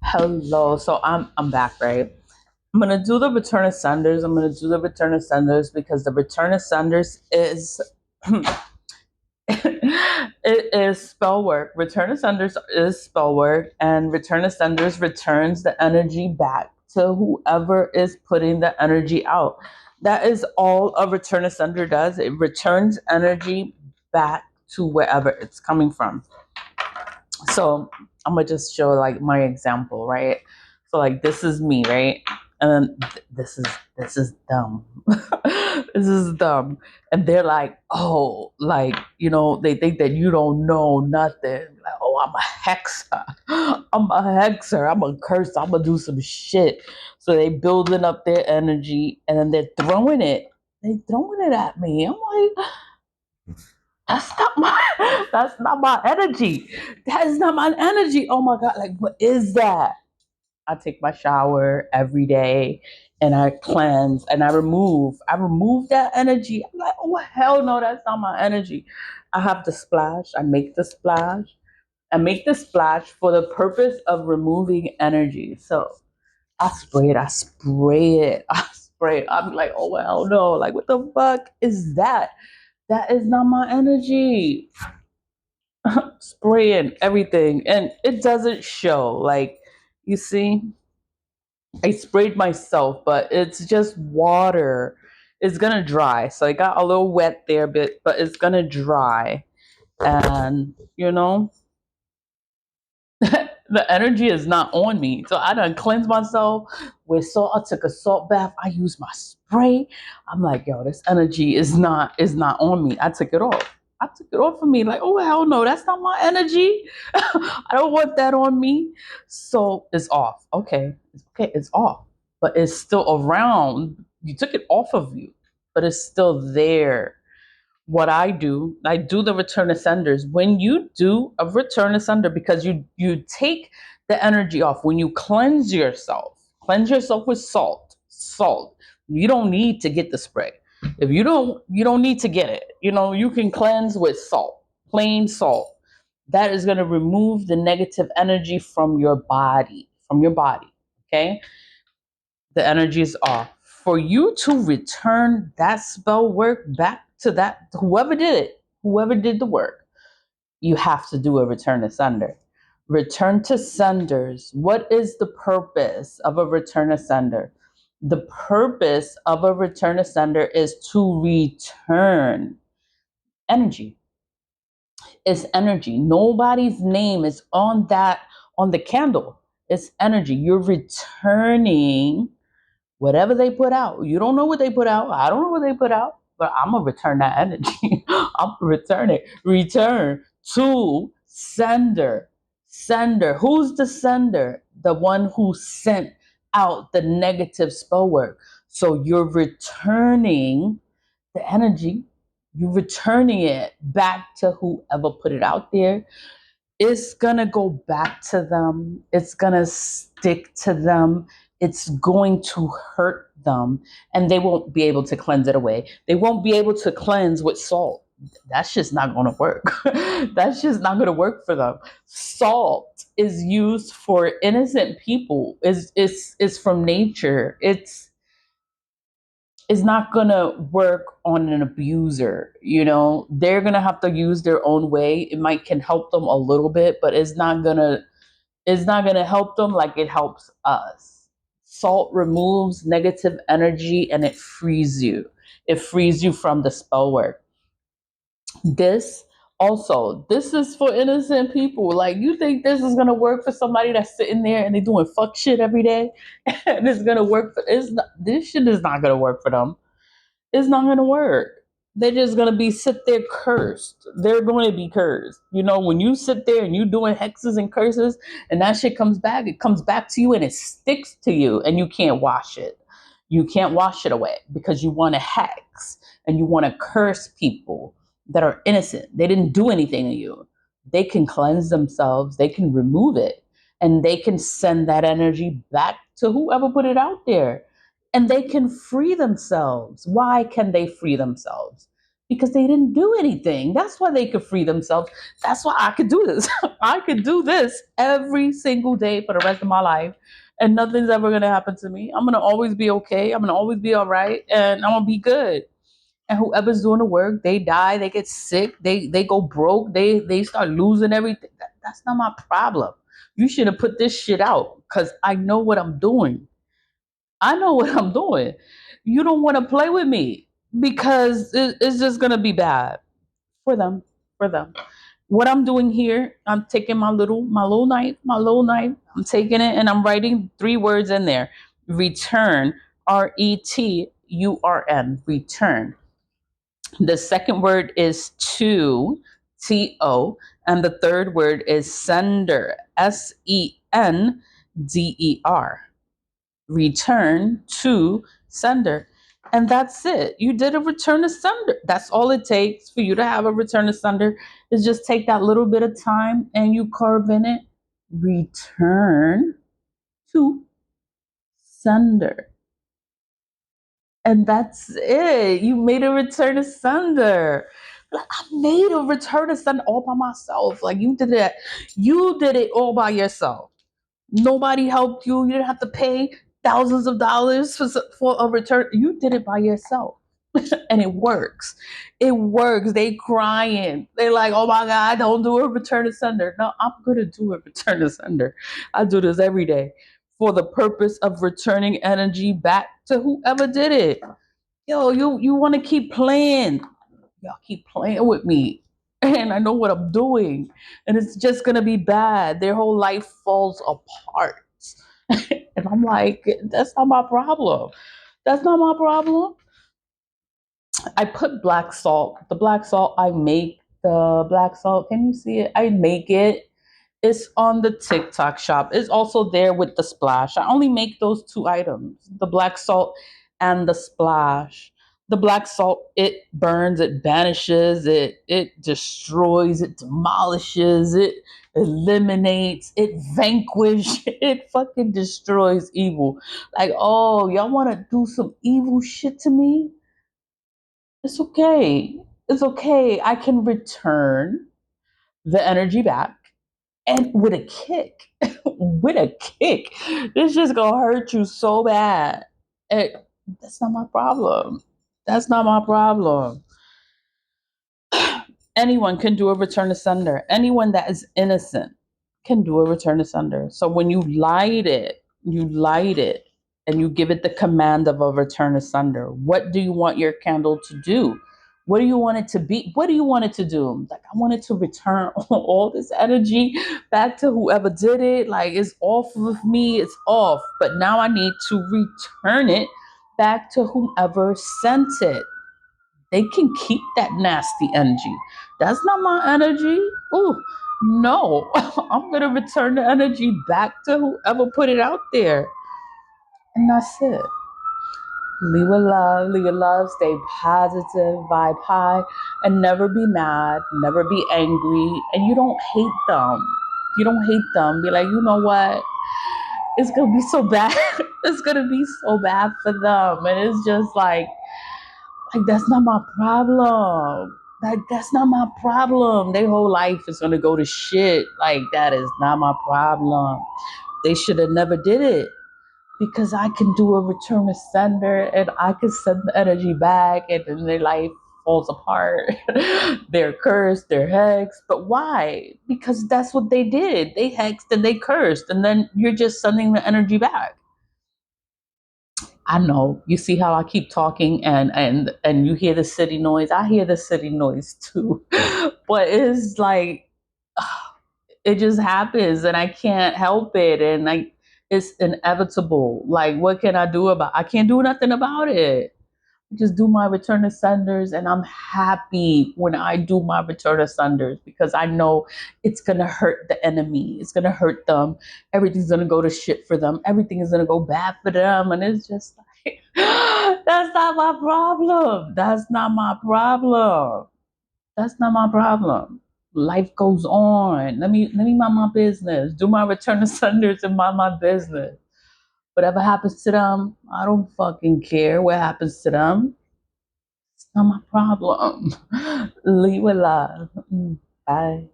Hello. So I'm back, right? I'm gonna do the return of senders. I'm gonna do the return of senders because the return of senders is it is spell work. Return of senders is spell work, and return of senders returns the energy back to whoever is putting the energy out. That is all a return of sender does. It returns energy back to wherever it's coming from. So I'm gonna just show like my example, right? So like this is me, right? And then this is dumb. This is dumb. And they're like, oh, like, they think that you don't know nothing. Like, oh, I'm a hexer. I'm a hexer. I'm a curse. I'm gonna do some shit. So they building up their energy and then they're throwing it. They throwing it at me. I'm like, that's not my energy. That is not my energy. Oh my god, like what is that? I take my shower every day and I cleanse and I remove that energy. I'm like, oh hell no, that's not my energy. I have the splash, I make the splash. I make the splash for the purpose of removing energy. So I spray it, I spray it, I spray it. I'm like, oh hell no, like what the fuck is that? That is not my energy. Spraying everything and it doesn't show. Like, you see, I sprayed myself, but it's just water. It's gonna dry. So I got a little wet there, but it's gonna dry. And the energy is not on me. So I done cleanse myself with salt. I took a salt bath. I used my spray. I'm like, yo, this energy is not on me. I took it off. I took it off of me. Like, oh hell no, that's not my energy. I don't want that on me. So it's off. Okay, it's off. But it's still around. You took it off of you, but it's still there. What I do the return of senders. When you do a return of sender, because you take the energy off when you cleanse yourself with salt. Salt. You don't need to get the spray. If you don't need to get it. You can cleanse with salt, plain salt. That is going to remove the negative energy from your body, Okay, the energy is off. For you to return that spell work back to that whoever did the work, you have to do a return to sender. Return to senders. What is the purpose of a return to sender? The purpose of a return to sender is to return energy. It's energy. Nobody's name is on the candle. It's energy. You're returning whatever they put out. You don't know what they put out. I don't know what they put out, but I'm gonna return that energy. I'm gonna return it. Return to sender. Sender. Who's the sender? The one who sent out the negative spell work. So you're returning the energy. You're returning it back to whoever put it out there. It's gonna go back to them. It's gonna stick to them. It's going to hurt them, and they won't be able to cleanse it away. They won't be able to cleanse with salt. That's just not going to work. That's just not going to work for them. Salt is used for innocent people. Is from nature. It's not gonna work on an abuser. They're gonna have to use their own way. It might can help them a little bit, but it's not gonna help them like it helps us. Salt removes negative energy and it frees you. It frees you from the spell work. This is for innocent people. Like, you think this is gonna work for somebody that's sitting there and they doing fuck shit every day, and it's gonna work for it's not, this shit is not gonna work for them. It's not going to work. They're just going to be sit there cursed. They're going to be cursed. When you sit there and you doing hexes and curses and that shit comes back, it comes back to you and it sticks to you and you can't wash it. You can't wash it away because you want to hex and you want to curse people that are innocent. They didn't do anything to you. They can cleanse themselves, they can remove it, and they can send that energy back to whoever put it out there, and they can free themselves. Why can they free themselves? because they didn't do anything. That's why they could free themselves. That's why I could do this. I could do this every single day for the rest of my life, and nothing's ever gonna happen to me. I'm gonna always be okay. I'm gonna always be all right, and I'm gonna be good. And whoever's doing the work, they die, they get sick, they go broke, they start losing everything. That's not my problem. You should have put this shit out because I know what I'm doing. I know what I'm doing. You don't want to play with me because it's just gonna be bad for them. For them. What I'm doing here, I'm taking my little knife. I'm taking it and I'm writing 3 words in there. Return. Return. Return. The second word is to, and the third word is sender, sender. Return to sender. And that's it. You did a return to sender. That's all it takes for you to have a return to sender is just take that little bit of time and you carve in it. Return to sender. And that's it. You made a return to sender. Like, I made a return to sender all by myself. Like you did it. You did it all by yourself. Nobody helped you. You didn't have to pay thousands of dollars for a return. You did it by yourself. And it works. It works. They crying. They like, oh my God, don't do a return to sender. No, I'm gonna do a return to sender. I do this every day for the purpose of returning energy back to whoever did it. Yo, you want to keep playing. Y'all keep playing with me. And I know what I'm doing. And it's just gonna be bad. Their whole life falls apart. And I'm like, that's not my problem. That's not my problem. I put black salt. The black salt I make the black salt. Can you see it? I make it. It's on the TikTok shop. It's also there with the splash. I only make those 2 items, the black salt and the splash. The black salt, it burns, it banishes, it destroys, it demolishes, it eliminates, it vanquishes, it fucking destroys evil. Like, oh, y'all want to do some evil shit to me? It's okay. It's okay. I can return the energy back and with a kick. With a kick. This just gonna hurt you so bad. And that's not my problem. That's not my problem. Anyone can do a return to sender. Anyone that is innocent can do a return to sender. So when you light it, and you give it the command of a return to sender. What do you want your candle to do? What do you want it to be? What do you want it to do? Like, I want it to return all this energy back to whoever did it. Like, it's off of me, it's off. But now I need to return it back to whomever sent it. They can keep that nasty energy. That's not my energy. Oh, no. I'm going to return the energy back to whoever put it out there. And that's it. Leave with love, stay positive, vibe high, and never be mad, never be angry. And you don't hate them. You don't hate them. Be like, you know what? It's going to be so bad. It's going to be so bad for them. And it's just like that's not my problem. Like that's not my problem. Their whole life is gonna go to shit. Like that is not my problem. They should have never did it because I can do a return to sender and I can send the energy back and then their life falls apart. They're cursed, they're hexed. But why? Because that's what they did. They hexed and they cursed, and then you're just sending the energy back. I know. You see how I keep talking and you hear the city noise. I hear the city noise too. But it's like it just happens and I can't help it and like it's inevitable. Like what can I do about I can't do nothing about it. Just do my return to senders and I'm happy when I do my return to senders because I know it's gonna hurt the enemy. It's gonna hurt them. Everything's gonna go to shit for them. Everything is gonna go bad for them. And it's just like that's not my problem. That's not my problem. That's not my problem. Life goes on. Let me mind my business. Do my return to senders and mind my business. Whatever happens to them, I don't fucking care what happens to them. Not my problem. Leave with love. Bye.